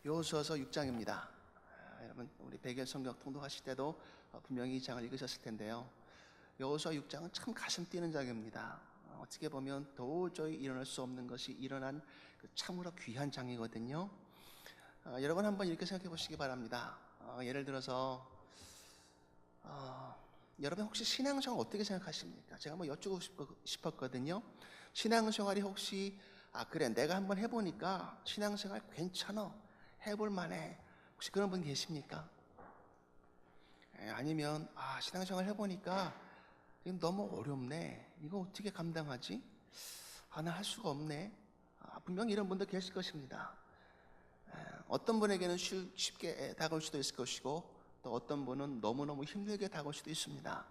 여호수아서 6장입니다. 여러분 우리 백일 성경 통독하실 때도 분명히 이 장을 읽으셨을 텐데요. 여호수아 6장은 참 가슴 뛰는 장입니다. 어떻게 보면 도저히 일어날 수 없는 것이 일어난 참으로 귀한 장이거든요. 여러분 한번 이렇게 생각해 보시기 바랍니다. 예를 들어서 여러분 혹시 신앙생활 어떻게 생각하십니까? 제가 한번 여쭈고 싶었거든요. 신앙생활이 혹시 그래 내가 한번 해보니까 신앙생활 괜찮아, 해볼 만해, 혹시 그런 분 계십니까? 아니면 신앙생활 해보니까 너무 어렵네, 이거 어떻게 감당하지? 나 할 수가 없네. 분명히 이런 분도 계실 것입니다. 어떤 분에게는 쉽게 다가올 수도 있을 것이고, 또 어떤 분은 너무너무 힘들게 다가올 수도 있습니다.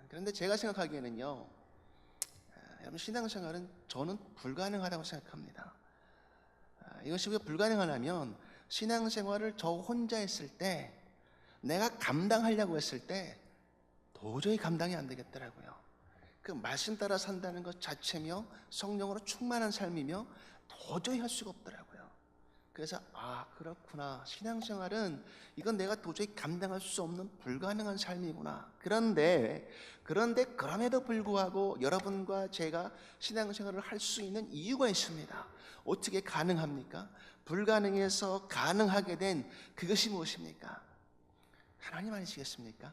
그런데 제가 생각하기에는요, 여러분 신앙생활은 저는 불가능하다고 생각합니다. 이것이 왜 불가능하냐면, 신앙생활을 저 혼자 했을 때, 내가 감당하려고 했을 때 도저히 감당이 안 되겠더라고요. 그 말씀 따라 산다는 것 자체며 성령으로 충만한 삶이며 도저히 할 수가 없더라고요. 그래서 그렇구나, 신앙생활은 이건 내가 도저히 감당할 수 없는 불가능한 삶이구나. 그런데 그럼에도 불구하고 여러분과 제가 신앙생활을 할 수 있는 이유가 있습니다. 어떻게 가능합니까? 불가능해서 가능하게 된 그것이 무엇입니까? 하나님 아니시겠습니까?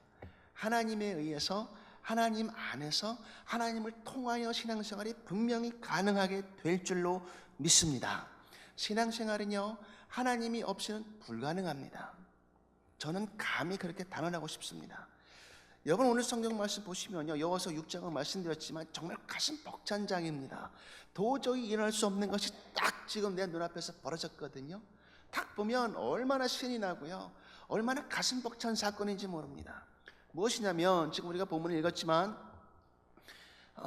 하나님에 의해서, 하나님 안에서, 하나님을 통하여 신앙생활이 분명히 가능하게 될 줄로 믿습니다. 신앙생활은요, 하나님이 없이는 불가능합니다. 저는 감히 그렇게 단언하고 싶습니다. 여러분 오늘 성경 말씀 보시면요, 여호수아 6장은 말씀드렸지만 정말 가슴 벅찬 장입니다. 도저히 일어날 수 없는 것이 딱 지금 내 눈앞에서 벌어졌거든요. 딱 보면 얼마나 신이 나고요, 얼마나 가슴 벅찬 사건인지 모릅니다. 무엇이냐면, 지금 우리가 본문을 읽었지만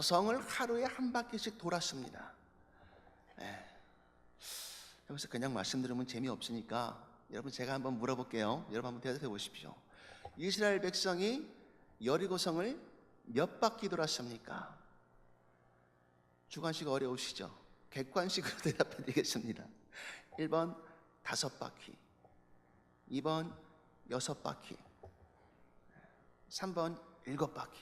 성을 하루에 한 바퀴씩 돌았습니다. 여기서 그냥 말씀 들으면 재미없으니까 여러분 제가 한번 물어볼게요. 여러분 한번 대답해 보십시오. 이스라엘 백성이 여리고성을 몇 바퀴 돌았습니까? 주관식 어려우시죠? 객관식으로 대답해 드리겠습니다. 1번 5바퀴, 2번 6바퀴, 3번 7바퀴,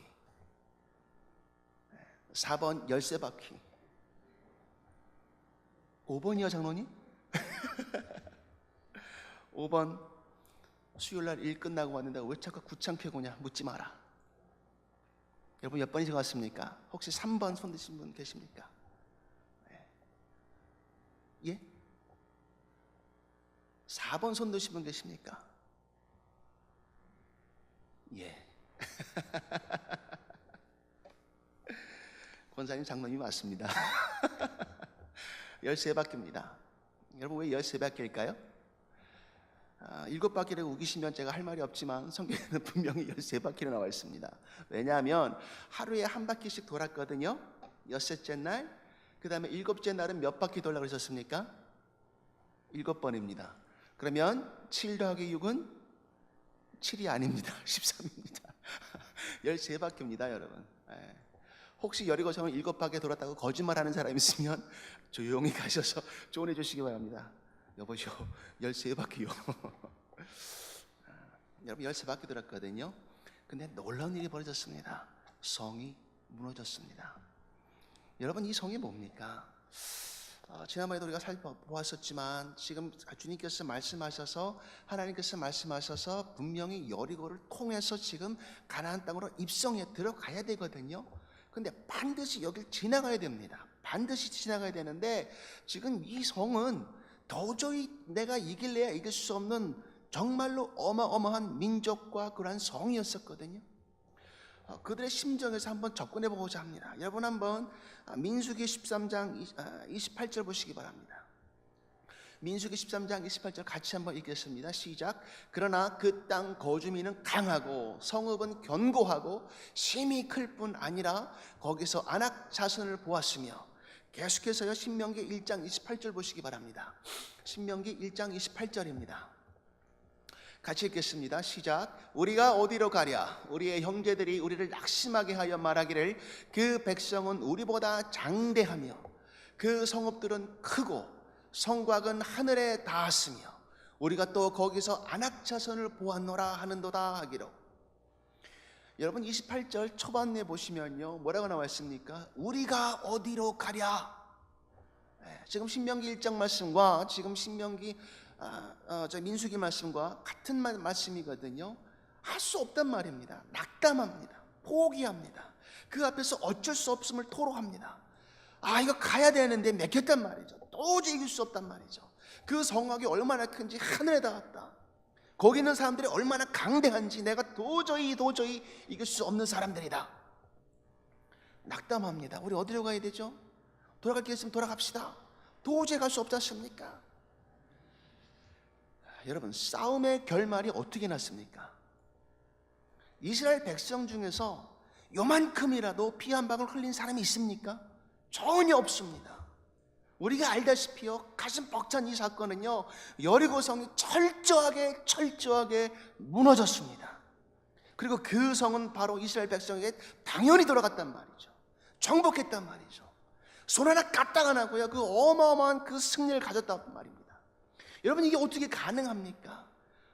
4번 13바퀴, 5번이요 장로님? 5번 수요일날 일 끝나고 왔는데 왜 자꾸 구창표 고냐 묻지 마라. 여러분 몇 번이 적었습니까? 혹시 3번 손 드신 분 계십니까? 예? 4번 손 드신 분 계십니까? 예. 권사님 장로님이 맞습니다. 13바퀴입니다. 여러분 왜 13바퀴일까요? 7바퀴를 우기시면 제가 할 말이 없지만 성경에는 분명히 13바퀴로 나와 있습니다. 왜냐하면 하루에 한 바퀴씩 돌았거든요. 엿새째 날, 그 다음에 7째 날은 몇 바퀴 돌라고 그러셨습니까? 7번입니다. 그러면 7 더하기 6은 7이 아닙니다. 13입니다. 13바퀴입니다 여러분. 혹시 여리고성을 7바퀴 돌았다고 거짓말하는 사람이 있으면 조용히 가셔서 조언해 주시기 바랍니다. 여보시오, 13바퀴요. 여러분 13바퀴 돌았거든요. 근데 놀라운 일이 벌어졌습니다. 성이 무너졌습니다. 여러분 이 성이 뭡니까? 지난번에도 우리가 살펴보았었지만 지금 주님께서 말씀하셔서, 하나님께서 말씀하셔서 분명히 여리고를 통해서 지금 가나안 땅으로 입성에 들어가야 되거든요. 근데 반드시 여길 지나가야 됩니다. 반드시 지나가야 되는데 지금 이 성은 도저히 내가 이길래야 이길 수 없는 정말로 어마어마한 민족과 그러한 성이었었거든요. 그들의 심정에서 한번 접근해 보고자 합니다. 여러분 한번 민수기 13장 28절 보시기 바랍니다. 민수기 13장 28절 같이 한번 읽겠습니다. 시작. 그러나 그 땅 거주민은 강하고 성읍은 견고하고 심히 클 뿐 아니라 거기서 아낙 자손을 보았으며, 계속해서요 신명기 1장 28절 보시기 바랍니다. 신명기 1장 28절입니다. 같이 읽겠습니다. 시작. 우리가 어디로 가랴? 우리의 형제들이 우리를 낙심하게 하여 말하기를 그 백성은 우리보다 장대하며 그 성읍들은 크고 성곽은 하늘에 닿았으며 우리가 또 거기서 안악차선을 보았노라 하는도다 하기로. 여러분 28절 초반에 보시면요 뭐라고 나와 있습니까? 우리가 어디로 가랴. 지금 신명기 1장 말씀과 지금 신명기 민수기 말씀과 같은 말씀이거든요. 할 수 없단 말입니다. 낙담합니다. 포기합니다. 그 앞에서 어쩔 수 없음을 토로합니다. 이거 가야 되는데 맥혔단 말이죠. 도저히 이길 수 없단 말이죠. 그 성곽이 얼마나 큰지 하늘에 닿았다. 거기 있는 사람들이 얼마나 강대한지 내가 도저히 이길 수 없는 사람들이다. 낙담합니다. 우리 어디로 가야 되죠? 돌아갈 게 있으면 돌아갑시다. 도저히 갈 수 없지 않습니까? 여러분 싸움의 결말이 어떻게 났습니까? 이스라엘 백성 중에서 요만큼이라도 피 한 방울 흘린 사람이 있습니까? 전혀 없습니다. 우리가 알다시피요 가슴 벅찬 이 사건은요 여리고성이 철저하게 무너졌습니다. 그리고 그 성은 바로 이스라엘 백성에게 당연히 돌아갔단 말이죠. 정복했단 말이죠. 손 하나 까딱 안 하고요 그 어마어마한 그 승리를 가졌단 말입니다. 여러분 이게 어떻게 가능합니까?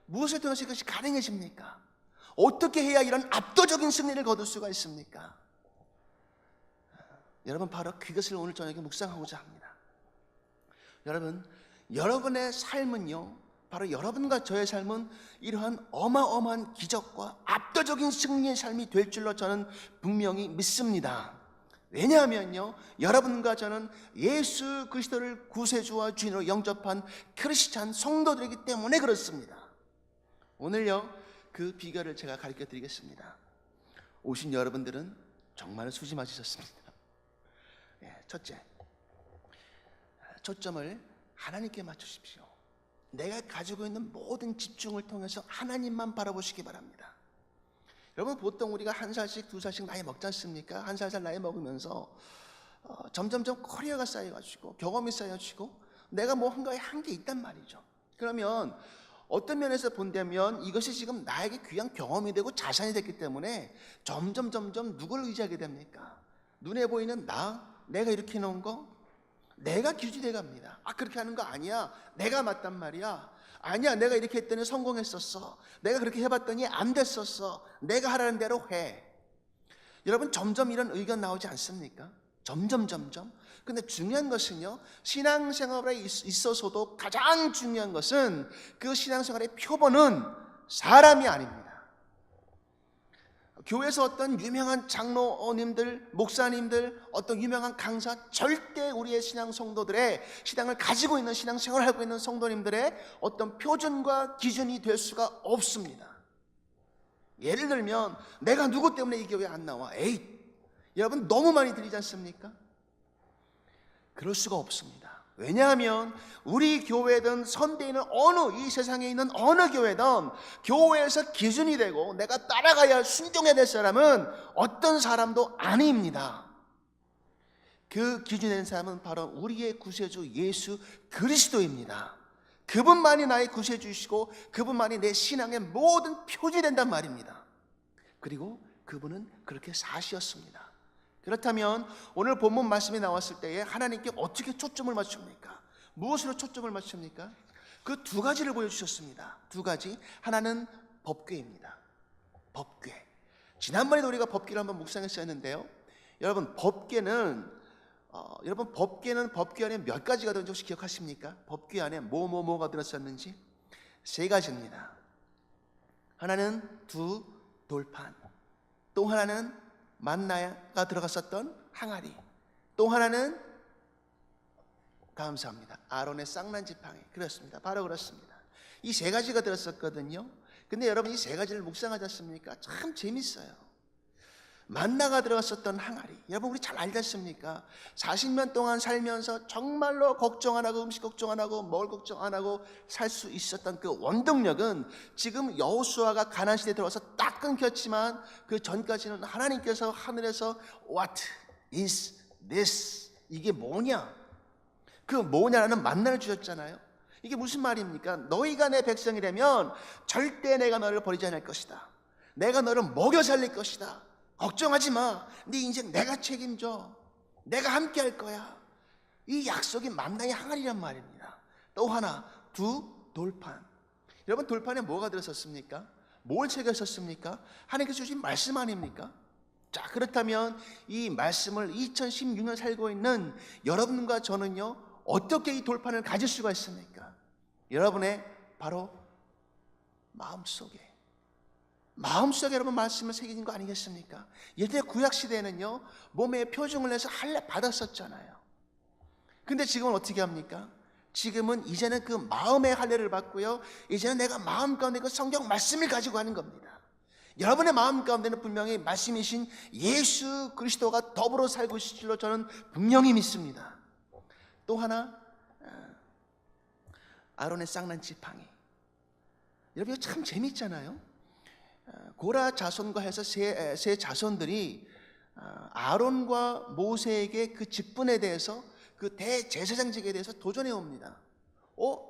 무엇을 통해서 이것이 가능해집니까? 어떻게 해야 이런 압도적인 승리를 거둘 수가 있습니까? 여러분 바로 그것을 오늘 저녁에 묵상하고자 합니다. 여러분 여러분의 삶은요 바로 여러분과 저의 삶은 이러한 어마어마한 기적과 압도적인 승리의 삶이 될 줄로 저는 분명히 믿습니다. 왜냐하면요 여러분과 저는 예수 그리스도를 구세주와 주인으로 영접한 크리스찬 성도들이기 때문에 그렇습니다. 오늘요 그 비결을 제가 가르쳐 드리겠습니다. 오신 여러분들은 정말 수지 맞으셨습니다. 첫째, 초점을 하나님께 맞추십시오. 내가 가지고 있는 모든 집중을 통해서 하나님만 바라보시기 바랍니다. 여러분 보통 우리가 한 살씩 두 살씩 나이 먹지 않습니까? 한 살 나이 먹으면서 점점점 커리어가 쌓여가지고 경험이 쌓여지고 내가 뭐 한가에 한 게 있단 말이죠. 그러면 어떤 면에서 본다면 이것이 지금 나에게 귀한 경험이 되고 자산이 됐기 때문에 점점 누구를 의지하게 됩니까? 눈에 보이는 내가 이렇게 해놓은 거 내가 기준이 돼갑니다. 그렇게 하는 거 아니야. 내가 맞단 말이야. 아니야 내가 이렇게 했더니 성공했었어. 내가 그렇게 해봤더니 안 됐었어. 내가 하라는 대로 해. 여러분 점점 이런 의견 나오지 않습니까? 점점. 근데 중요한 것은요 신앙생활에 있어서도 가장 중요한 것은 그 신앙생활의 표본은 사람이 아닙니다. 교회에서 어떤 유명한 장로님들, 목사님들, 어떤 유명한 강사, 절대 우리의 신앙 성도들의 신앙을 가지고 있는 신앙생활을 하고 있는 성도님들의 어떤 표준과 기준이 될 수가 없습니다. 예를 들면 내가 누구 때문에 이 교회에 안 나와? 여러분 너무 많이 들리지 않습니까? 그럴 수가 없습니다. 왜냐하면 우리 교회든 선대인은 이 세상에 있는 어느 교회든 교회에서 기준이 되고 내가 따라가야 할 순종해야 될 사람은 어떤 사람도 아닙니다. 그 기준이 된 사람은 바로 우리의 구세주 예수 그리스도입니다. 그분만이 나의 구세주이시고 그분만이 내 신앙의 모든 표준이 된단 말입니다. 그리고 그분은 그렇게 사시었습니다. 그렇다면 오늘 본문 말씀이 나왔을 때에 하나님께 어떻게 초점을 맞춥니까? 무엇으로 초점을 맞춥니까? 그 두 가지를 보여주셨습니다. 두 가지. 하나는 법궤입니다. 법궤. 지난번에도 우리가 법궤를 한번 묵상했었는데요. 여러분 법궤는 법궤 안에 몇 가지가 들었는지 혹시 기억하십니까? 법궤 안에 뭐가 들었었는지? 세 가지입니다. 하나는 두 돌판, 또 하나는 만나가 들어갔었던 항아리, 또 하나는 감사합니다 아론의 쌍난 지팡이. 그렇습니다. 바로 그렇습니다. 이 세 가지가 들었었거든요. 근데 여러분 이 세 가지를 묵상하지 않습니까? 참 재밌어요. 만나가 들어갔었던 항아리, 여러분 우리 잘 알지 않습니까? 40년 동안 살면서 정말로 걱정 안 하고 음식 걱정 안 하고 뭘 걱정 안 하고 살 수 있었던 그 원동력은 지금 여호수아가 가나안 시대에 들어와서 딱 끊겼지만 그 전까지는 하나님께서 하늘에서 What is this? 이게 뭐냐? 그 뭐냐라는 만나를 주셨잖아요. 이게 무슨 말입니까? 너희가 내 백성이라면 절대 내가 너를 버리지 않을 것이다. 내가 너를 먹여 살릴 것이다. 걱정하지 마. 네 인생 내가 책임져. 내가 함께 할 거야. 이 약속이 만나의 항아리란 말입니다. 또 하나, 두 돌판. 여러분, 돌판에 뭐가 들었었습니까? 뭘 새겼었습니까? 하나님께서 주신 말씀 아닙니까? 자, 그렇다면 이 말씀을 2016년 살고 있는 여러분과 저는요, 어떻게 이 돌판을 가질 수가 있습니까? 여러분의 바로 마음속에 여러분 말씀을 새기는 거 아니겠습니까? 예전에 구약시대에는요, 몸에 표징을 내서 할례 받았었잖아요. 근데 지금은 어떻게 합니까? 지금은 이제는 그 마음의 할례를 받고요, 이제는 내가 마음 가운데 그 성경 말씀을 가지고 하는 겁니다. 여러분의 마음 가운데는 분명히 말씀이신 예수 그리스도가 더불어 살고 있을 줄로 저는 분명히 믿습니다. 또 하나, 아론의 쌍난 지팡이. 여러분, 이거 참 재밌잖아요. 고라 자손과 해서 세 자손들이 아론과 모세에게 그 직분에 대해서, 그 대제사장직에 대해서 도전해 옵니다.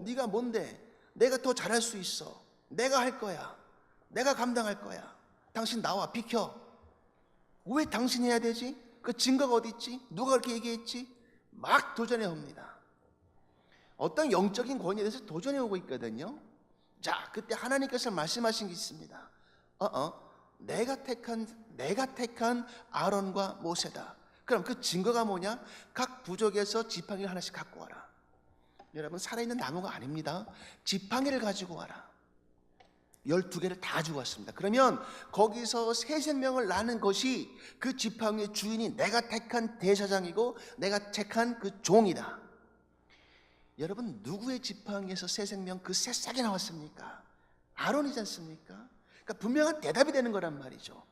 네가 뭔데? 내가 더 잘할 수 있어. 내가 할 거야. 내가 감당할 거야. 당신 나와, 비켜. 왜 당신이 해야 되지? 그 증거가 어디 있지? 누가 그렇게 얘기했지? 막 도전해 옵니다. 어떤 영적인 권위에 대해서 도전해 오고 있거든요. 자, 그때 하나님께서 말씀하신 게 있습니다. 내가 택한 아론과 모세다. 그럼 그 증거가 뭐냐? 각 부족에서 지팡이를 하나씩 갖고 와라. 여러분, 살아있는 나무가 아닙니다. 지팡이를 가지고 와라. 12개를 다 주고 왔습니다. 그러면 거기서 새 생명을 낳는 것이 그 지팡이의 주인이 내가 택한 대사장이고 내가 택한 그 종이다. 여러분, 누구의 지팡이에서 새 생명, 그 새싹이 나왔습니까? 아론이지 않습니까? 그러니까 분명한 대답이 되는 거란 말이죠.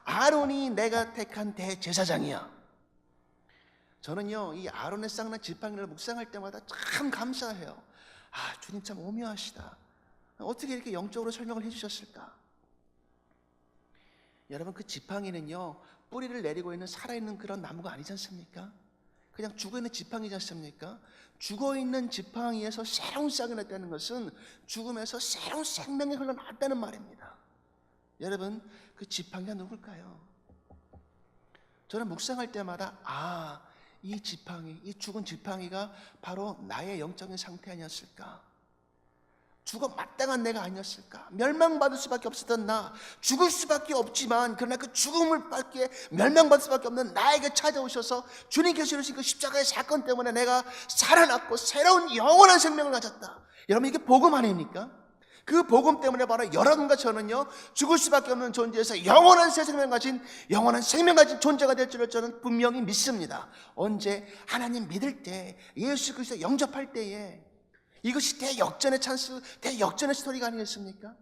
아론이 내가 택한 대제사장이야. 저는요, 이 아론의 쌍난 지팡이를 묵상할 때마다 참 감사해요. 주님 참 오묘하시다. 어떻게 이렇게 영적으로 설명을 해주셨을까? 여러분, 그 지팡이는요, 뿌리를 내리고 있는 살아있는 그런 나무가 아니지 않습니까? 그냥 죽어있는 지팡이지 않습니까? 죽어있는 지팡이에서 새로운 싹이 났다는 것은 죽음에서 새로운 생명이 흘러나왔다는 말입니다. 여러분, 그 지팡이가 누굴까요? 저는 묵상할 때마다 이 지팡이, 이 죽은 지팡이가 바로 나의 영적인 상태 아니었을까? 죽어 마땅한 내가 아니었을까? 멸망받을 수밖에 없었던 나, 죽을 수밖에 없지만 그러나 그 죽음을 밖에 멸망받을 수밖에 없는 나에게 찾아오셔서 주님께서 이루신 그 십자가의 사건 때문에 내가 살아났고 새로운 영원한 생명을 가졌다. 여러분, 이게 복음 아닙니까? 그 복음 때문에 바로 여러분과 저는요, 죽을 수밖에 없는 존재에서 영원한 새 생명 가진, 영원한 생명 가진 존재가 될 줄을 저는 분명히 믿습니다. 언제? 하나님 믿을 때, 예수 그리스도 영접할 때에. 이것이 대역전의 찬스, 대역전의 스토리가 아니겠습니까?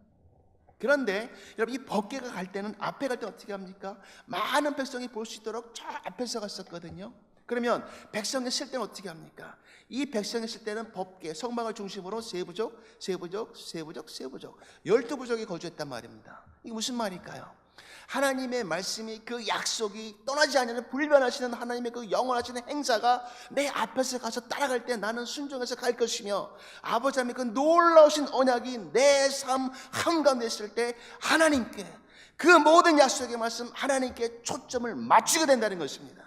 그런데 여러분, 이 법궤가 갈 때는, 앞에 갈 때 어떻게 합니까? 많은 백성이 볼 수 있도록 저 앞에서 갔었거든요. 그러면 백성이 쓸 때는 어떻게 합니까? 이 백성이 쓸 때는 법궤, 성막을 중심으로 세부족, 12부족이 거주했단 말입니다. 이게 무슨 말일까요? 하나님의 말씀이, 그 약속이 떠나지 않는 불변하시는 하나님의 그 영원하시는 행사가 내 앞에서 가서 따라갈 때 나는 순종해서 갈 것이며, 아버지 하나님의 그 놀라우신 언약이 내 삶 한가운데 있을 때 하나님께, 그 모든 약속의 말씀 하나님께 초점을 맞추게 된다는 것입니다.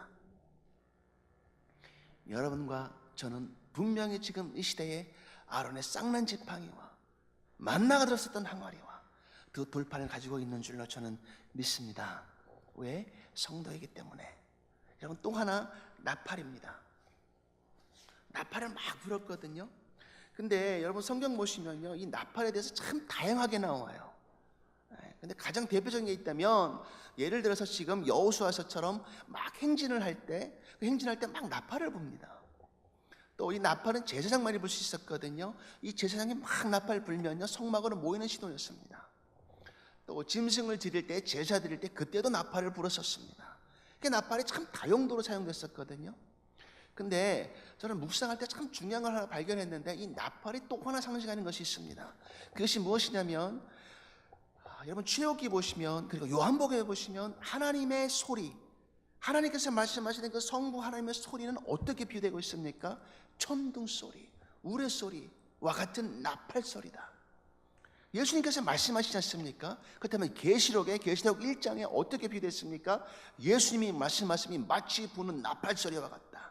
여러분과 저는 분명히 지금 이 시대에 아론의 쌍난 지팡이와 만나가 들었었던 항아리와 그 돌판을 가지고 있는 줄로 저는 믿습니다. 왜? 성도이기 때문에. 여러분, 또 하나 나팔입니다. 나팔을 막 불었거든요. 근데 여러분, 성경 보시면요, 이 나팔에 대해서 참 다양하게 나와요. 근데 가장 대표적인 게 있다면, 예를 들어서 지금 여호수아서처럼 막 행진을 할 때, 그 행진할 때 막 나팔을 붑니다. 또 이 나팔은 제사장만이 불 수 있었거든요. 이 제사장이 막 나팔 불면요, 성막으로 모이는 신호였습니다. 또 짐승을 드릴 때, 제사 드릴 때 그때도 나팔을 불었었습니다. 그 나팔이 참 다용도로 사용됐었거든요. 근데 저는 묵상할 때 참 중요한 걸 하나 발견했는데, 이 나팔이 또 하나 상징하는 것이 있습니다. 그것이 무엇이냐면, 여러분 출애굽기 보시면, 그리고 요한복음에 보시면 하나님의 소리, 하나님께서 말씀하시는 그 성부 하나님의 소리는 어떻게 비유되고 있습니까? 천둥 소리, 우레 소리와 같은 나팔 소리다. 예수님께서 말씀하시지 않습니까? 그렇다면 계시록 1장에 어떻게 비유됐습니까? 예수님이 말씀이 마치 부는 나팔 소리와 같다.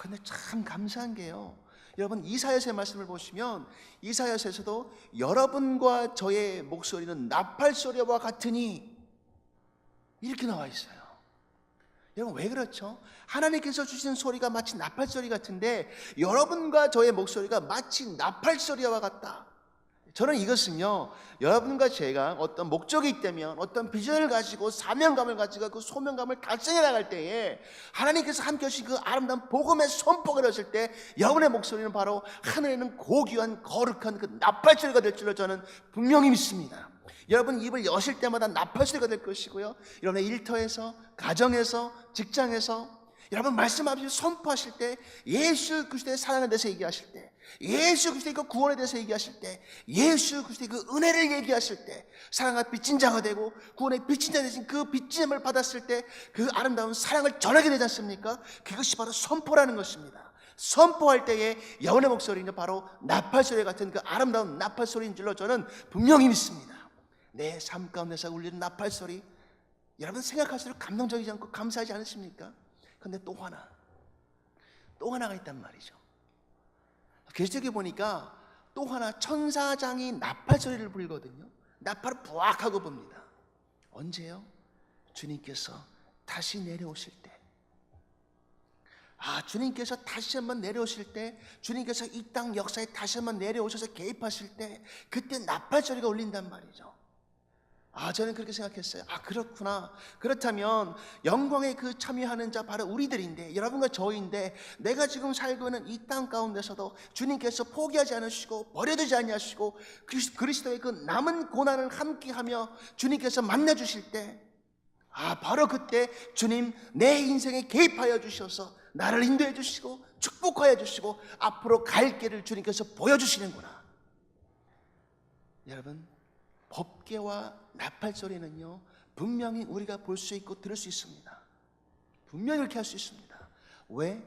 근데 참 감사한 게요, 여러분 이사야서의 말씀을 보시면 이사야서에서도 여러분과 저의 목소리는 나팔 소리와 같으니 이렇게 나와 있어요. 여러분 왜 그렇죠? 하나님께서 주시는 소리가 마치 나팔 소리 같은데 여러분과 저의 목소리가 마치 나팔 소리와 같다. 저는 이것은요, 여러분과 제가 어떤 목적이 있다면, 어떤 비전을 가지고 사명감을 가지고 그 소명감을 달성해 나갈 때에 하나님께서 함께 하신 그 아름다운 복음의 선포가 이루어질 때 여러분의 목소리는 바로 하늘에 있는 고귀한 거룩한 그 나팔 소리가 될 줄로 저는 분명히 믿습니다. 여러분 입을 여실 때마다 나팔 소리가 될 것이고요, 여러분의 일터에서, 가정에서, 직장에서 여러분 말씀하시고 선포하실 때, 예수 그리스도의 사랑에 대해서 얘기하실 때, 예수 그리스도의 그 구원에 대해서 얘기하실 때, 예수 그리스도의 그 은혜를 얘기하실 때, 사랑과 빚진 자가 되고 구원의 빚진 자 되신 그 빚진 자를 받았을 때 그 아름다운 사랑을 전하게 되지 않습니까? 그것이 바로 선포라는 것입니다. 선포할 때에 여호와의 목소리는 바로 나팔 소리 같은 그 아름다운 나팔 소리인 줄로 저는 분명히 믿습니다. 내 삶 가운데서 울리는 나팔 소리, 여러분 생각할수록 감동적이지 않고 감사하지 않으십니까? 근데 또 하나가 있단 말이죠. 계시록에 보니까 또 하나 천사장이 나팔 소리를 불거든요. 나팔을 부악하고 붑니다. 언제요? 주님께서 다시 내려오실 때. 주님께서 다시 한번 내려오실 때, 주님께서 이 땅 역사에 다시 한번 내려오셔서 개입하실 때, 그때 나팔 소리가 울린단 말이죠. 저는 그렇게 생각했어요. 그렇구나. 그렇다면 영광에 그 참여하는 자 바로 우리들인데, 여러분과 저인데, 내가 지금 살고 있는 이 땅 가운데서도 주님께서 포기하지 않으시고 버려두지 아니하시고 그리스도의 그 남은 고난을 함께하며 주님께서 만나주실 때, 바로 그때 주님 내 인생에 개입하여 주셔서 나를 인도해 주시고 축복하여 주시고 앞으로 갈 길을 주님께서 보여주시는구나. 여러분, 법궤와 나팔 소리는요, 분명히 우리가 볼 수 있고 들을 수 있습니다. 분명히 그렇게 할 수 있습니다. 왜?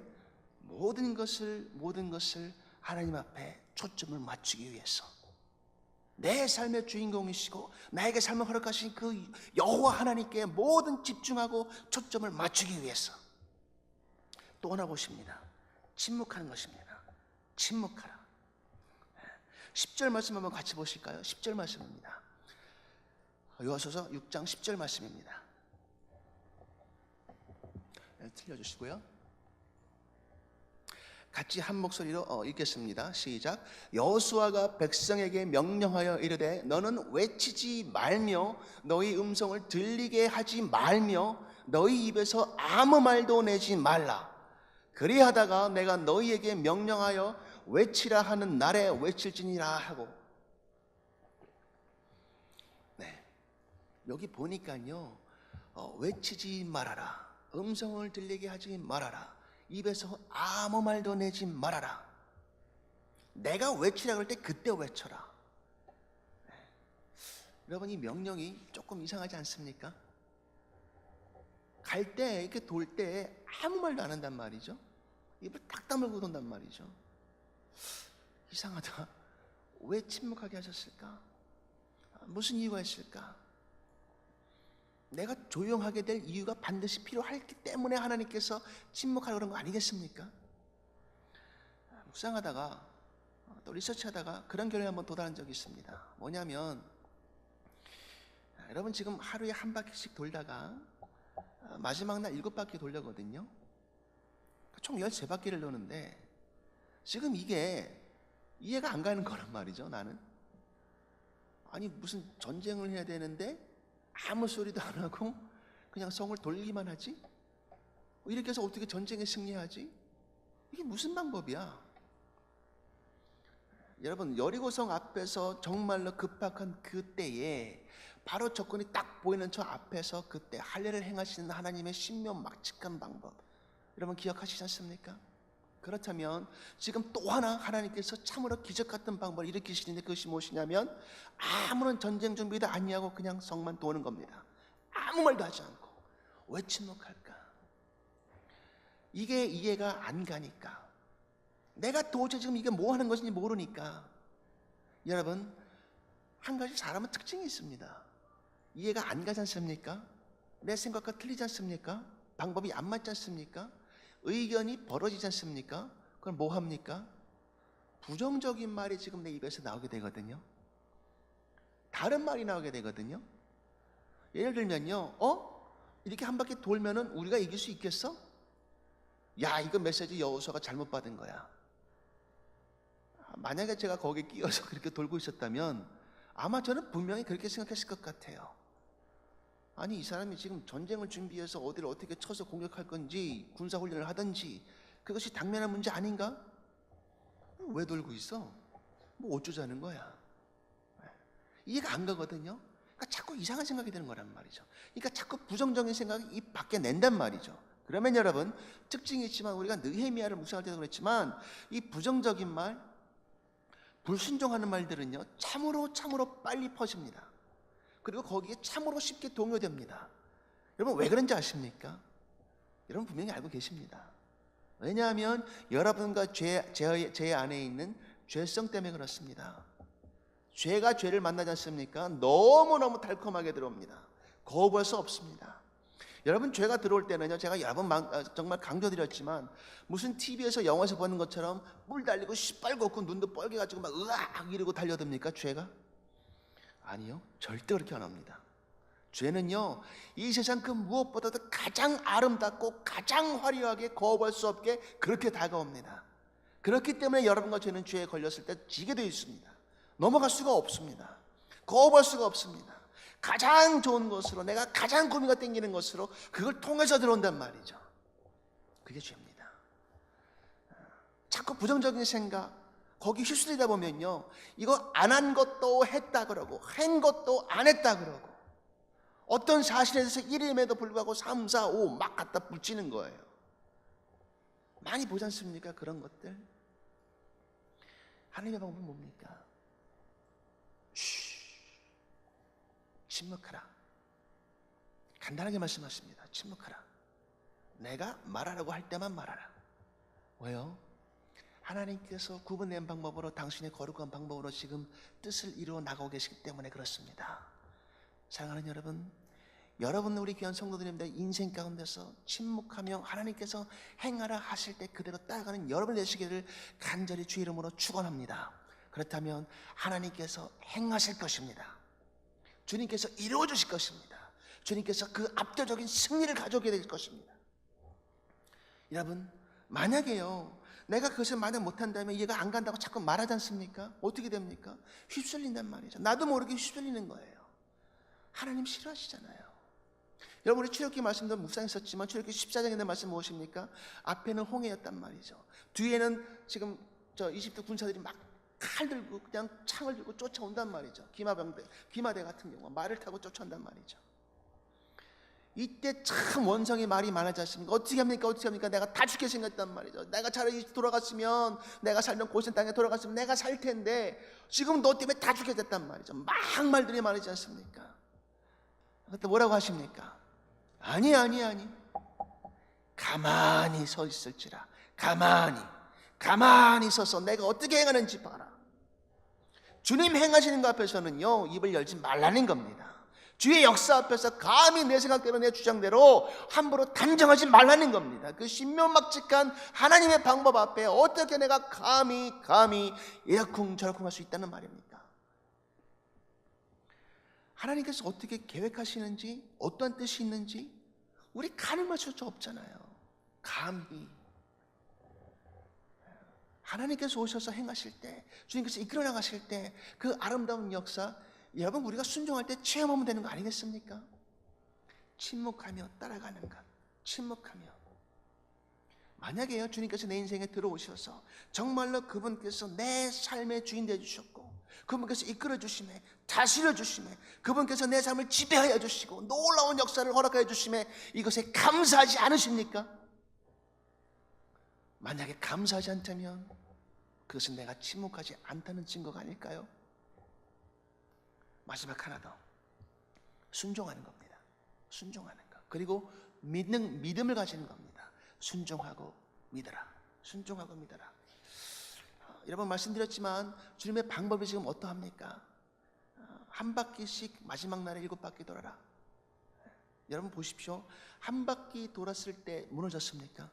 모든 것을 하나님 앞에 초점을 맞추기 위해서, 내 삶의 주인공이시고 나에게 삶을 허락하신 그 여호와 하나님께 모든 집중하고 초점을 맞추기 위해서. 또 하나 보십니다. 침묵하는 것입니다. 침묵하라. 10절 말씀 한번 같이 보실까요? 10절 말씀입니다. 요한서서 6장 10절 말씀입니다. 틀려주시고요. 같이 한 목소리로 읽겠습니다. 시작. 여호수아가 백성에게 명령하여 이르되 너는 외치지 말며 너희 음성을 들리게 하지 말며 너희 입에서 아무 말도 내지 말라. 그리하다가 내가 너희에게 명령하여 외치라 하는 날에 외칠지니라 하고. 여기 보니까요, 외치지 말아라, 음성을 들리게 하지 말아라, 입에서 아무 말도 내지 말아라. 내가 외치라고 할 때 그때 외쳐라. 여러분, 이 명령이 조금 이상하지 않습니까? 갈 때, 이렇게 돌 때 아무 말도 안 한단 말이죠. 입을 딱 다물고 돈단 말이죠. 이상하다. 왜 침묵하게 하셨을까? 무슨 이유가 있을까? 내가 조용하게 될 이유가 반드시 필요하기 때문에 하나님께서 침묵하라고 그런 거 아니겠습니까? 묵상하다가 또 리서치하다가 그런 결론에 한번 도달한 적이 있습니다. 뭐냐면, 여러분 지금 하루에 한 바퀴씩 돌다가 마지막 날 7바퀴 돌려거든요. 총 13바퀴를 도는데 지금 이게 이해가 안 가는 거란 말이죠. 나는 아니 무슨 전쟁을 해야 되는데 아무 소리도 안 하고 그냥 성을 돌리기만 하지? 이렇게 해서 어떻게 전쟁에 승리하지? 이게 무슨 방법이야? 여러분, 여리고성 앞에서 정말로 급박한 그때에 바로 적군이 딱 보이는 저 앞에서 그때 할례를 행하시는 하나님의 신묘막측한 방법, 여러분 기억하시지 않습니까? 그렇다면 지금 또 하나 하나님께서 참으로 기적 같은 방법을 일으키시는데 그것이 무엇이냐면, 아무런 전쟁 준비도 아니하고 그냥 성만 도는 겁니다. 아무 말도 하지 않고. 왜 침묵할까? 이게 이해가 안 가니까, 내가 도저히 지금 이게 뭐 하는 것인지 모르니까. 여러분, 한 가지 사람은 특징이 있습니다. 이해가 안 가지 않습니까? 내 생각과 틀리지 않습니까? 방법이 안 맞지 않습니까? 의견이 벌어지지 않습니까? 그럼 뭐 합니까? 부정적인 말이 지금 내 입에서 나오게 되거든요. 다른 말이 나오게 되거든요. 예를 들면요, 이렇게 한 바퀴 돌면은 우리가 이길 수 있겠어? 야, 이거 메시지 여호수아가 잘못 받은 거야. 만약에 제가 거기에 끼어서 그렇게 돌고 있었다면 아마 저는 분명히 그렇게 생각했을 것 같아요. 아니, 이 사람이 지금 전쟁을 준비해서 어디를 어떻게 쳐서 공격할 건지 군사훈련을 하든지 그것이 당면한 문제 아닌가? 왜 돌고 있어? 뭐 어쩌자는 거야? 이해가 안 가거든요. 그러니까 자꾸 이상한 생각이 드는 거란 말이죠. 그러니까 자꾸 부정적인 생각이 입 밖에 낸단 말이죠. 그러면 여러분, 특징이 있지만 우리가 느헤미야를 묵상할 때도 그랬지만 이 부정적인 말, 불순종하는 말들은요, 참으로 빨리 퍼집니다. 그리고 거기에 참으로 쉽게 동요됩니다. 여러분, 왜 그런지 아십니까? 여러분 분명히 알고 계십니다. 왜냐하면 여러분과 제 안에 있는 죄성 때문에 그렇습니다. 죄가 죄를 만나지 않습니까? 너무너무 달콤하게 들어옵니다. 거부할 수 없습니다. 여러분, 죄가 들어올 때는요, 제가 여러 번 정말 강조드렸지만 무슨 TV에서 영화에서 보는 것처럼 물 달리고 시뻘겋고 고 눈도 뻘개가지고 막 으악 이러고 달려듭니까? 죄가? 아니요, 절대 그렇게 안 합니다. 죄는요, 이 세상 그 무엇보다도 가장 아름답고 가장 화려하게 거부할 수 없게 그렇게 다가옵니다. 그렇기 때문에 여러분과 저는 죄에 걸렸을 때 지게 되어 있습니다. 넘어갈 수가 없습니다. 거부할 수가 없습니다. 가장 좋은 것으로, 내가 가장 고민가 땡기는 것으로 그걸 통해서 들어온단 말이죠. 그게 죄입니다. 자꾸 부정적인 생각, 거기 휩쓸리다 보면요, 이거 안 한 것도 했다 그러고 한 것도 안 했다 그러고 어떤 사실에 대해서 1임에도 불구하고 3, 4, 5 막 갖다 붙이는 거예요. 많이 보지 않습니까? 그런 것들. 하나님의 방법은 뭡니까? 침묵하라. 간단하게 말씀하십니다. 침묵하라. 내가 말하라고 할 때만 말하라. 왜요? 하나님께서 구분된 방법으로, 당신의 거룩한 방법으로 지금 뜻을 이루어 나가고 계시기 때문에 그렇습니다. 사랑하는 여러분, 여러분, 우리 귀한 성도들입니다. 인생 가운데서 침묵하며 하나님께서 행하라 하실 때 그대로 따라가는 여러분 되시기를 간절히 주 이름으로 축원합니다. 그렇다면 하나님께서 행하실 것입니다. 주님께서 이루어 주실 것입니다. 주님께서 그 압도적인 승리를 가져오게 될 것입니다. 여러분, 만약에요, 내가 그것을 만약 못한다면 이해가 안 간다고 자꾸 말하지 않습니까? 어떻게 됩니까? 휩쓸린단 말이죠. 나도 모르게 휩쓸리는 거예요. 하나님 싫어하시잖아요. 여러분, 우리 출애굽기 말씀도 묵상했었지만 출애굽기 14장에 있는 말씀 무엇입니까? 앞에는 홍해였단 말이죠. 뒤에는 지금 저 이집트 군사들이 막 칼 들고 그냥 창을 들고 쫓아온단 말이죠. 기마대 같은 경우 말을 타고 쫓아온단 말이죠. 이때 참 원성의 말이 많아지 않습니까? 어떻게 합니까? 내가 다 죽게 생겼단 말이죠. 내가 차라리 돌아갔으면, 내가 살던 고센 땅에 돌아갔으면 내가 살 텐데 지금 너 때문에 다 죽게 됐단 말이죠. 막 말들이 많지 않습니까? 그때 뭐라고 하십니까? 아니. 가만히 서 있을지라. 가만히 서서 내가 어떻게 행하는지 봐라. 주님 행하시는 것 앞에서는요, 입을 열지 말라는 겁니다. 주의 역사 앞에서 감히 내 생각대로, 내 주장대로 함부로 단정하지 말라는 겁니다. 그 신묘막측한 하나님의 방법 앞에 어떻게 내가 감히 에어쿵저러쿵 할 수 있다는 말입니까? 하나님께서 어떻게 계획하시는지, 어떤 뜻이 있는지 우리 간을 맞출 수 없잖아요. 감히 하나님께서 오셔서 행하실 때, 주님께서 이끌어 나가실 때 그 아름다운 역사, 여러분, 우리가 순종할 때 체험하면 되는 거 아니겠습니까? 침묵하며 따라가는 것. 침묵하며. 만약에요, 주님께서 내 인생에 들어오셔서 정말로 그분께서 내 삶의 주인 되어주셨고 그분께서 이끌어 주심에, 다스려 주심에, 그분께서 내 삶을 지배하여 주시고 놀라운 역사를 허락하여 주심에 이것에 감사하지 않으십니까? 만약에 감사하지 않다면 그것은 내가 침묵하지 않다는 증거가 아닐까요? 마지막 하나 더. 순종하는 겁니다. 순종하는 것. 그리고 믿음을 가지는 겁니다. 순종하고 믿어라. 순종하고 믿어라. 여러분, 말씀드렸지만 주님의 방법이 지금 어떠합니까? 한 바퀴씩 마지막 날에 7바퀴 돌아라. 여러분 보십시오. 한 바퀴 돌았을 때 무너졌습니까?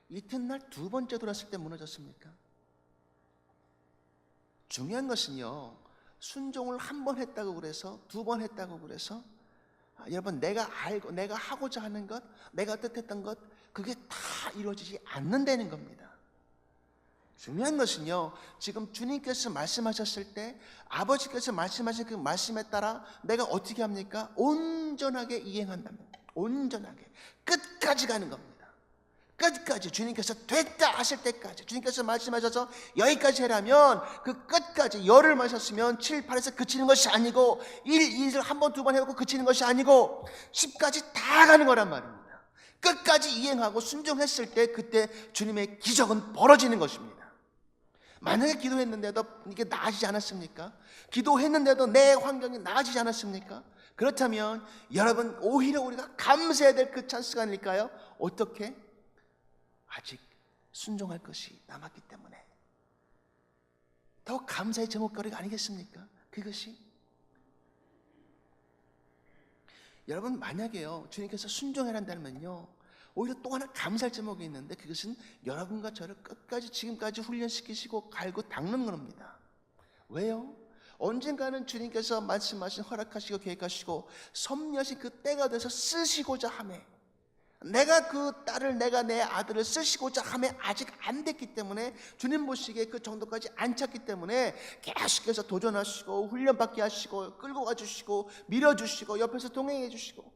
이튿날 2번째 돌았을 때 무너졌습니까? 중요한 것은요, 순종을 한 번 했다고 그래서, 두 번 했다고 그래서, 여러분, 내가 알고 내가 하고자 하는 것, 내가 뜻했던 것, 그게 다 이루어지지 않는다는 겁니다. 중요한 것은요, 지금 주님께서 말씀하셨을 때 아버지께서 말씀하신 그 말씀에 따라 내가 어떻게 합니까? 온전하게 이행한다면, 온전하게 끝까지 가는 겁니다. 끝까지 주님께서 됐다 하실 때까지, 주님께서 말씀하셔서 여기까지 해라면 그 끝까지, 열을 마셨으면 7, 8에서 그치는 것이 아니고 1, 2를 한 번, 두 번 해보고 그치는 것이 아니고 10까지 다 가는 거란 말입니다. 끝까지 이행하고 순종했을 때 그때 주님의 기적은 벌어지는 것입니다. 만약에 기도했는데도 이게 나아지지 않았습니까? 기도했는데도 내 환경이 나아지지 않았습니까? 그렇다면 여러분, 오히려 우리가 감사해야 될 그 찬스가 아닐까요? 어떻게? 아직 순종할 것이 남았기 때문에 더 감사의 제목거리가 아니겠습니까? 그것이 여러분, 만약에요 주님께서 순종해란다면요, 오히려 또 하나 감사할 제목이 있는데, 그것은 여러분과 저를 끝까지 지금까지 훈련시키시고 갈고 닦는 겁니다. 왜요? 언젠가는 주님께서 말씀하신, 허락하시고 계획하시고 섭리하신 그 때가 돼서 쓰시고자 하매, 내가 그 딸을, 내가 내 아들을 쓰시고자 하매 아직 안 됐기 때문에, 주님 보시기에 그 정도까지 안 찼기 때문에 계속해서 도전하시고 훈련받게 하시고 끌고 가주시고 밀어주시고 옆에서 동행해 주시고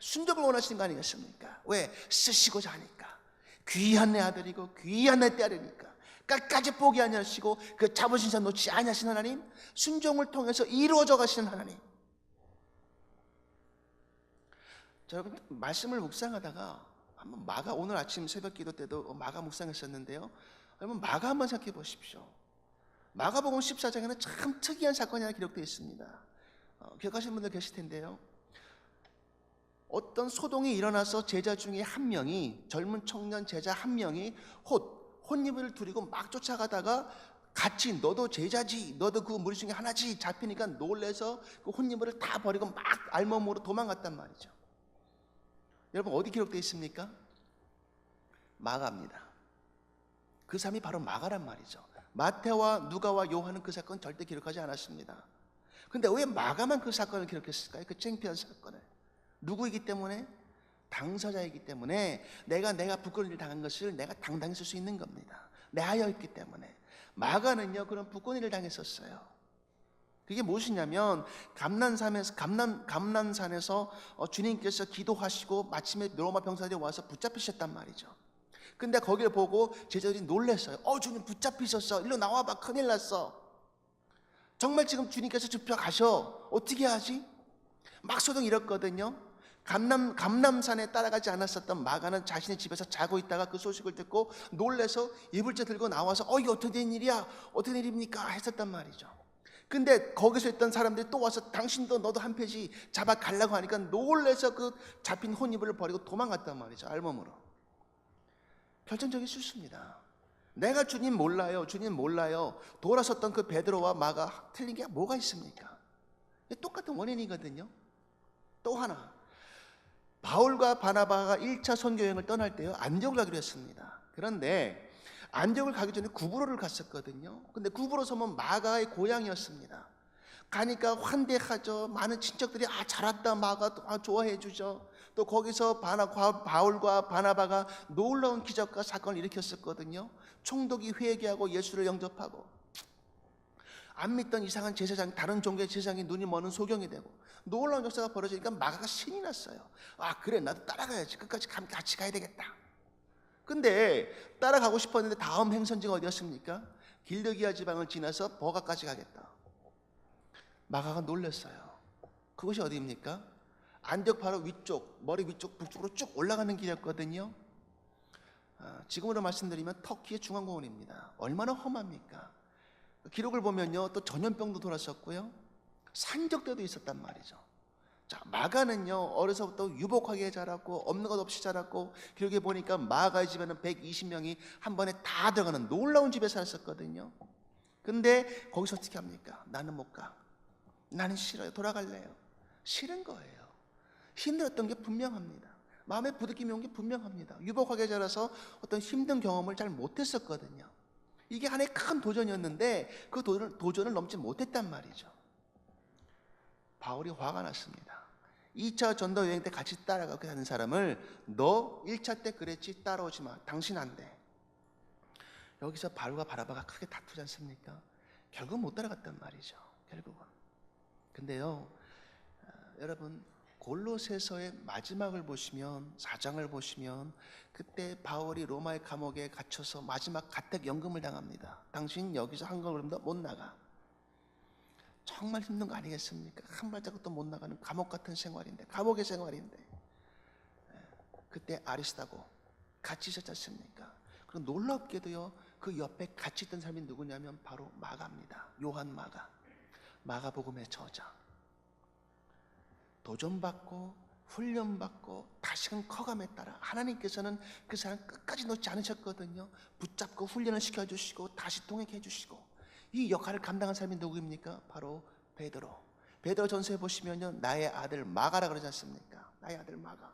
순종을 원하시는 거 아니겠습니까? 왜? 쓰시고자 하니까. 귀한 내 아들이고 귀한 내 딸이니까 끝까지 포기하지 않으시고 그 자부심 놓지 아니하시는 하나님, 순종을 통해서 이루어져 가시는 하나님. 여러분, 말씀을 묵상하다가 한번 마가, 오늘 아침 새벽 기도 때도 마가 묵상했었는데요, 여러분 마가 한번 생각해 보십시오. 마가복음 14장에는 참 특이한 사건이 하나 기록되어 있습니다. 기억하시는 분들 계실 텐데요, 어떤 소동이 일어나서 제자 중에 한 명이, 젊은 청년 제자 한 명이 혼입을 두리고 막 쫓아가다가 같이, 너도 제자지, 너도 그 무리 중에 하나지 잡히니까 놀래서 그 혼입을 다 버리고 막 알몸으로 도망갔단 말이죠. 여러분, 어디 기록되어 있습니까? 마가입니다. 그 사람이 바로 마가란 말이죠. 마태와 누가와 요한은 그 사건 절대 기록하지 않았습니다. 근데 왜 마가만 그 사건을 기록했을까요? 그 창피한 사건을. 누구이기 때문에? 당사자이기 때문에 내가 부끄러운 일을 당한 것을 내가 당당히 쓸 수 있는 겁니다. 내 하여였기 때문에. 마가는요 그런 부끄러운 일을 당했었어요. 그게 무엇이냐면, 감난산에서 주님께서 기도하시고 마침에 로마 병사들이 와서 붙잡히셨단 말이죠. 근데 거기를 보고 제자들이 놀랐어요. 주님 붙잡히셨어, 일로 나와봐, 큰일 났어. 정말 지금 주님께서 좁혀가셔, 어떻게 하지? 막 소동이 일었거든요. 감남산에 따라가지 않았었던 마가는 자신의 집에서 자고 있다가 그 소식을 듣고 놀래서 이불째 들고 나와서 이게 어떻게 된 일이야? 어떻게 된 일입니까? 했었단 말이죠. 근데 거기서 있던 사람들이 또 와서 당신도 너도 한 패지 잡아 가려고 하니까 놀래서 그 잡힌 혼입을 버리고 도망갔단 말이죠. 알몸으로. 결정적인 실수입니다. 내가 주님 몰라요, 주님 몰라요, 돌아섰던 그 베드로와 마가 틀린 게 뭐가 있습니까? 똑같은 원인이거든요. 또 하나, 바울과 바나바가 1차 선교여행을 떠날 때요 안디옥을 가기로 했습니다. 그런데 안디옥을 가기 전에 구브로를 갔었거든요. 근데 구브로 섬은 마가의 고향이었습니다. 가니까 환대하죠. 많은 친척들이 잘 왔다, 마가 좋아해 주죠. 또 거기서 바울과 바나바가 놀라운 기적과 사건을 일으켰었거든요. 총독이 회개하고 예수를 영접하고, 안 믿던 이상한 제사장, 다른 종교의 제사장이 눈이 머는 소경이 되고 놀라운 역사가 벌어지니까 마가가 신이 났어요. 그래, 나도 따라가야지, 끝까지 같이 가야 되겠다. 근데 따라가고 싶었는데 다음 행선지가 어디였습니까? 길르기아 지방을 지나서 버가까지 가겠다. 마가가 놀랐어요. 그것이 어디입니까? 안디옥 바로 위쪽, 머리 위쪽 북쪽으로 쭉 올라가는 길이었거든요. 지금으로 말씀드리면 터키의 중앙공원입니다. 얼마나 험합니까? 기록을 보면요 또 전염병도 돌았었고요, 산적대도 있었단 말이죠. 자, 마가는요 어려서부터 유복하게 자랐고 없는 것 없이 자랐고, 기록에 보니까 마가의 집에는 120명이 한 번에 다 들어가는 놀라운 집에 살았었거든요. 근데 거기서 어떻게 합니까? 나는 못 가, 나는 싫어요, 돌아갈래요. 싫은 거예요. 힘들었던 게 분명합니다. 마음에 부득임이 온 게 분명합니다. 유복하게 자라서 어떤 힘든 경험을 잘 못했었거든요. 이게 하나의 큰 도전이었는데 그 도전을 넘지 못했단 말이죠. 바울이 화가 났습니다. 2차 전도 여행 때 같이 따라가게 하는 사람을 너 1차 때 그랬지, 따라오지 마, 당신 안 돼. 여기서 바울과 바나바가 크게 다투지 않습니까? 결국은 못 따라갔단 말이죠. 결국은. 근데요, 여러분, 골로새서의 마지막을 보시면, 4장을 보시면 그때 바울이 로마의 감옥에 갇혀서 마지막 가택 연금을 당합니다. 당신 여기서 한 걸음도 못 나가. 정말 힘든 거 아니겠습니까? 한 발자국도 못 나가는 감옥 같은 생활인데, 감옥의 생활인데, 그때 아리스다고 같이 있었지 않습니까? 그리고 놀랍게도요, 그 옆에 같이 있던 사람이 누구냐면 바로 마가입니다. 요한 마가. 마가복음의 저자. 도전받고 훈련받고 다시금 커감에 따라 하나님께서는 그 사람 끝까지 놓지 않으셨거든요. 붙잡고 훈련을 시켜주시고 다시 통역해 주시고, 이 역할을 감당한 사람이 누구입니까? 바로 베드로. 베드로 전서에 보시면요, 나의 아들 마가라 그러지 않습니까? 나의 아들 마가.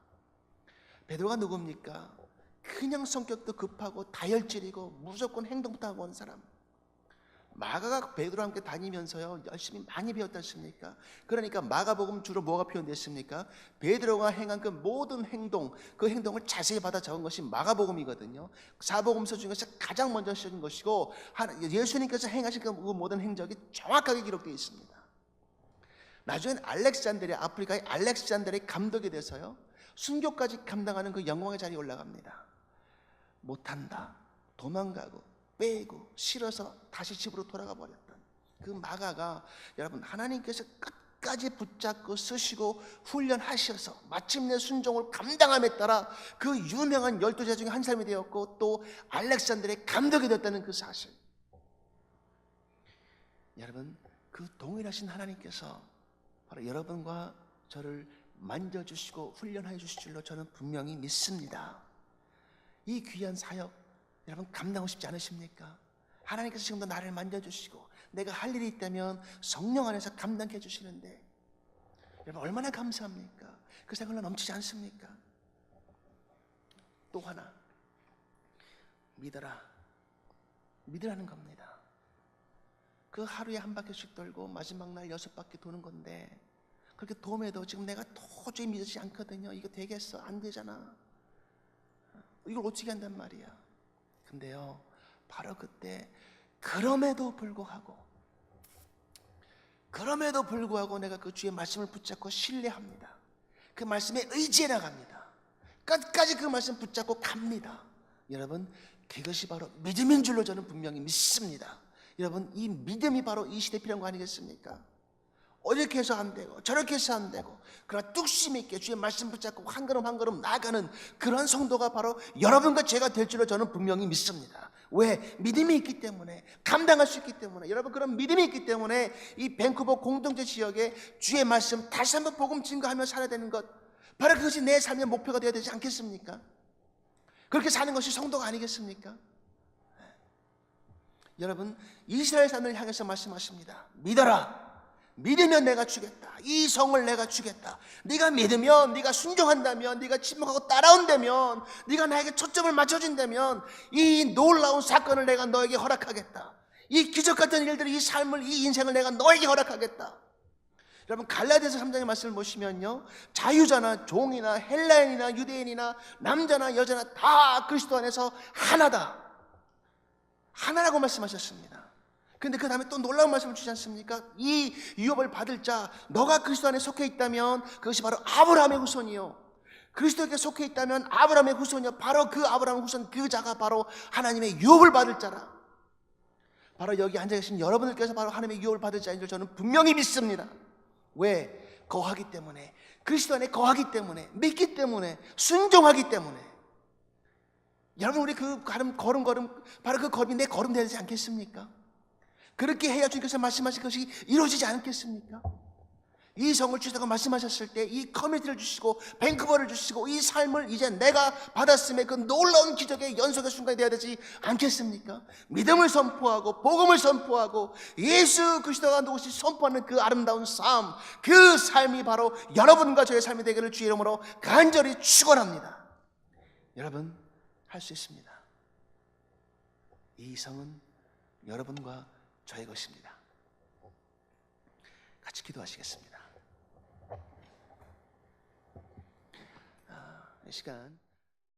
베드로가 누굽니까? 그냥 성격도 급하고 다혈질이고 무조건 행동부터 하고 온 사람. 마가가 베드로와 함께 다니면서요, 열심히 많이 배웠지 않습니까? 그러니까 마가복음 주로 뭐가 표현됐습니까? 베드로가 행한 그 모든 행동, 그 행동을 자세히 받아 적은 것이 마가복음이거든요. 사복음서 중에서 가장 먼저 쓰인 것이고, 예수님께서 행하신 그 모든 행적이 정확하게 기록되어 있습니다. 나중엔 알렉산드리아, 아프리카의 알렉산드리아의 감독이 돼서요, 순교까지 감당하는 그 영광의 자리에 올라갑니다. 못한다, 도망가고 빼고 싫어서 다시 집으로 돌아가 버렸던 그 마가가, 여러분, 하나님께서 끝까지 붙잡고 쓰시고 훈련하셔서 마침내 순종을 감당함에 따라 그 유명한 12제자 중에 한 사람이 되었고, 또 알렉산드리아의 감독이 되었다는 그 사실. 여러분, 그 동일하신 하나님께서 바로 여러분과 저를 만져주시고 훈련해 주실 줄로 저는 분명히 믿습니다. 이 귀한 사역 여러분 감당하고 싶지 않으십니까? 하나님께서 지금도 나를 만져주시고 내가 할 일이 있다면 성령 안에서 감당해 주시는데, 여러분 얼마나 감사합니까? 그 생각으로 넘치지 않습니까? 또 하나, 믿어라. 믿으라는 겁니다. 그 하루에 한 바퀴씩 돌고 마지막 날 6바퀴 도는 건데, 그렇게 도움에도 지금 내가 도저히 믿지 않거든요. 이거 되겠어? 안 되잖아. 이걸 어떻게 한단 말이야. 근데요, 바로 그때 그럼에도 불구하고 내가 그 주의 말씀을 붙잡고 신뢰합니다. 그 말씀에 의지해 나갑니다. 끝까지 그 말씀 붙잡고 갑니다. 여러분, 그것이 바로 믿음인 줄로 저는 분명히 믿습니다. 여러분, 이 믿음이 바로 이 시대에 필요한 거 아니겠습니까? 이렇게 해서 안 되고 저렇게 해서 안 되고, 그러나 뚝심 있게 주의 말씀 붙잡고 한 걸음 한 걸음 나아가는 그런 성도가 바로 여러분과 제가 될 줄로 저는 분명히 믿습니다. 왜? 믿음이 있기 때문에, 감당할 수 있기 때문에. 여러분, 그런 믿음이 있기 때문에 이 밴쿠버 공동체 지역에 주의 말씀 다시 한번 복음 증거하며 살아야 되는 것, 바로 그것이 내 삶의 목표가 되어야 되지 않겠습니까? 그렇게 사는 것이 성도가 아니겠습니까? 여러분, 이스라엘 사람을 향해서 말씀하십니다. 믿어라. 믿으면 내가 주겠다. 이 성을 내가 주겠다. 네가 믿으면, 네가 순종한다면, 네가 침묵하고 따라온다면, 네가 나에게 초점을 맞춰준다면 이 놀라운 사건을 내가 너에게 허락하겠다. 이 기적 같은 일들을, 이 삶을, 이 인생을 내가 너에게 허락하겠다. 여러분, 갈라디아서 3장의 말씀을 보시면요, 자유자나 종이나 헬라인이나 유대인이나 남자나 여자나 다 그리스도 안에서 하나다. 하나라고 말씀하셨습니다. 근데 그 다음에 또 놀라운 말씀을 주지 않습니까? 이 유업을 받을 자, 너가 그리스도 안에 속해 있다면 그것이 바로 아브라함의 후손이요, 그리스도에게 속해 있다면 아브라함의 후손이요, 바로 그 아브라함의 후손, 그 자가 바로 하나님의 유업을 받을 자라. 바로 여기 앉아 계신 여러분들께서 바로 하나님의 유업을 받을 자인 줄 저는 분명히 믿습니다. 왜? 거하기 때문에, 그리스도 안에 거하기 때문에, 믿기 때문에, 순종하기 때문에. 여러분, 우리 그 걸음 바로 그 걸음이 내 걸음 되지 않겠습니까? 그렇게 해야 주님께서 말씀하신 것이 이루어지지 않겠습니까? 이 성을 주시다고 말씀하셨을 때 이 커뮤니티를 주시고 밴쿠버를 주시고 이 삶을 이제 내가 받았음에 그 놀라운 기적의 연속의 순간이 되어야 되지 않겠습니까? 믿음을 선포하고 복음을 선포하고 예수 그리스도가 누구시 선포하는 그 아름다운 삶, 그 삶이 바로 여러분과 저의 삶이 되기를 주의 이름으로 간절히 축원합니다. 여러분, 할 수 있습니다. 이 성은 여러분과 저의 것입니다. 같이 기도하시겠습니다. 이 시간